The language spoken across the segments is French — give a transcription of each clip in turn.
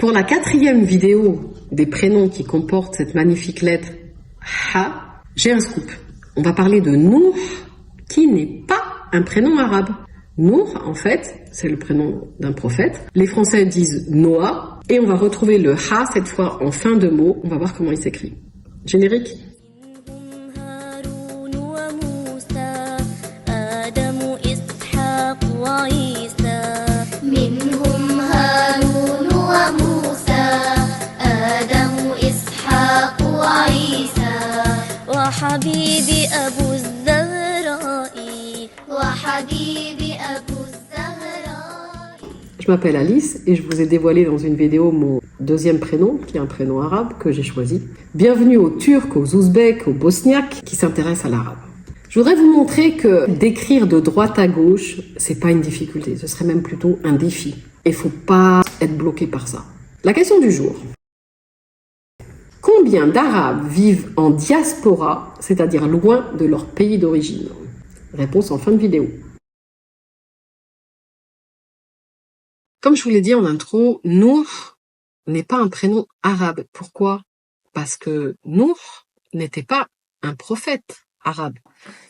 Pour la 4e vidéo des prénoms qui comportent cette magnifique lettre Ha, j'ai un scoop. On va parler de Nour, qui n'est pas un prénom arabe. Nour, en fait, c'est le prénom d'un prophète. Les Français disent Noah, et on va retrouver le Ha cette fois en fin de mot. On va voir comment il s'écrit. Générique. وحبيبي أبو الزهراء وحبيبي أبو الزهراء. Je m'appelle Alice et je vous ai dévoilé dans une vidéo mon 2e prénom, qui est un prénom arabe que j'ai choisi. Bienvenue aux Turcs, aux Ouzbeks, aux Bosniaques qui s'intéressent à l'arabe. Je voudrais vous montrer que d'écrire de droite à gauche, c'est pas une difficulté, ce serait même plutôt un défi. Et faut pas être bloqué par ça. La question du jour. Combien d'Arabes vivent en diaspora, c'est-à-dire loin de leur pays d'origine? Réponse en fin de vidéo. Comme je vous l'ai dit en intro, Nour n'est pas un prénom arabe. Pourquoi? Parce que Nour n'était pas un prophète arabe.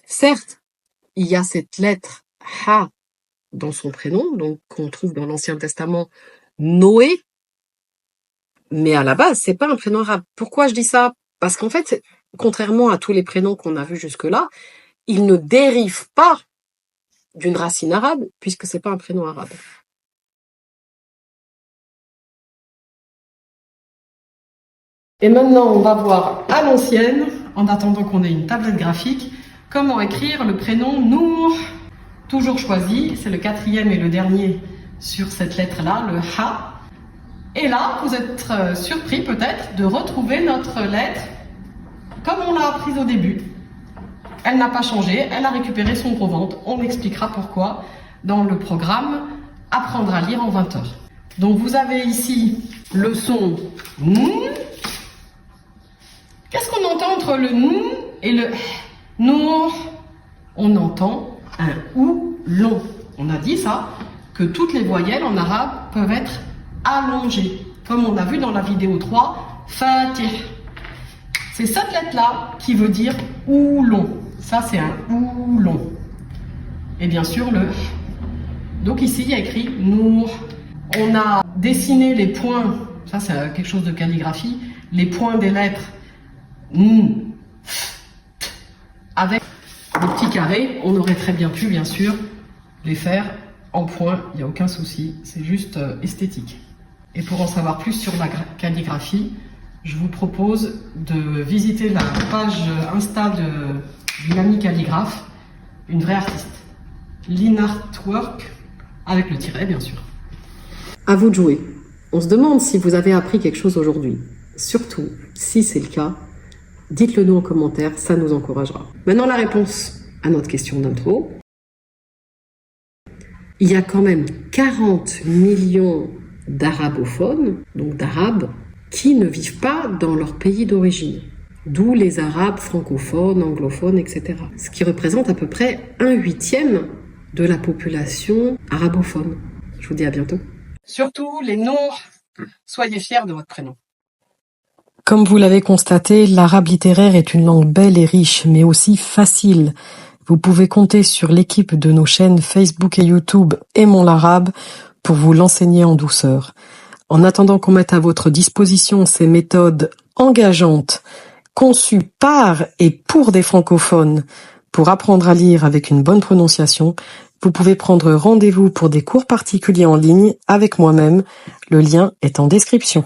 Certes, il y a cette lettre Ha dans son prénom, donc qu'on trouve dans l'Ancien Testament Noé, mais à la base, c'est pas un prénom arabe. Pourquoi je dis ça? Parce qu'en fait, contrairement à tous les prénoms qu'on a vus jusque-là, il ne dérive pas d'une racine arabe, puisque c'est pas un prénom arabe. Et maintenant, on va voir à l'ancienne, en attendant qu'on ait une tablette graphique, comment écrire le prénom Nour. Toujours choisi, c'est le 4e et le dernier sur cette lettre-là, le Ha. Et là, vous êtes surpris peut-être de retrouver notre lettre comme on l'a apprise au début. Elle n'a pas changé, elle a récupéré son gros ventre. On expliquera pourquoi dans le programme Apprendre à lire en 20 heures. Donc vous avez ici le son N. Qu'est-ce qu'on entend entre le N et le Nour? On entend un OU long. On a dit ça, que toutes les voyelles en arabe peuvent être allongées, comme on a vu dans la vidéo 3, Fatih. C'est cette lettre-là qui veut dire OU long. Ça, c'est un OU long. Et bien sûr, le. Donc ici, il y a écrit Nour. On a dessiné les points, ça c'est quelque chose de calligraphie, les points des lettres N, avec des petits carrés. On aurait très bien pu, bien sûr, les faire en points, il n'y a aucun souci, c'est juste esthétique. Et pour en savoir plus sur la calligraphie, je vous propose de visiter la page Insta d'une amie calligraphe, une vraie artiste, Linartwork, avec le tiret bien sûr. À vous de jouer. On se demande si vous avez appris quelque chose aujourd'hui. Surtout, si c'est le cas, dites-le nous en commentaire, ça nous encouragera. Maintenant la réponse à notre question d'intro. Il y a quand même 40 millions d'arabophones, donc d'arabes, qui ne vivent pas dans leur pays d'origine. D'où les arabes francophones, anglophones, etc. Ce qui représente à peu près 1/8 de la population arabophone. Je vous dis à bientôt. Surtout les Nour, soyez fiers de votre prénom. Comme vous l'avez constaté, l'arabe littéraire est une langue belle et riche, mais aussi facile. Vous pouvez compter sur l'équipe de nos chaînes Facebook et YouTube Aimons l'arabe pour vous l'enseigner en douceur. En attendant qu'on mette à votre disposition ces méthodes engageantes, conçues par et pour des francophones, pour apprendre à lire avec une bonne prononciation, vous pouvez prendre rendez-vous pour des cours particuliers en ligne avec moi-même. Le lien est en description.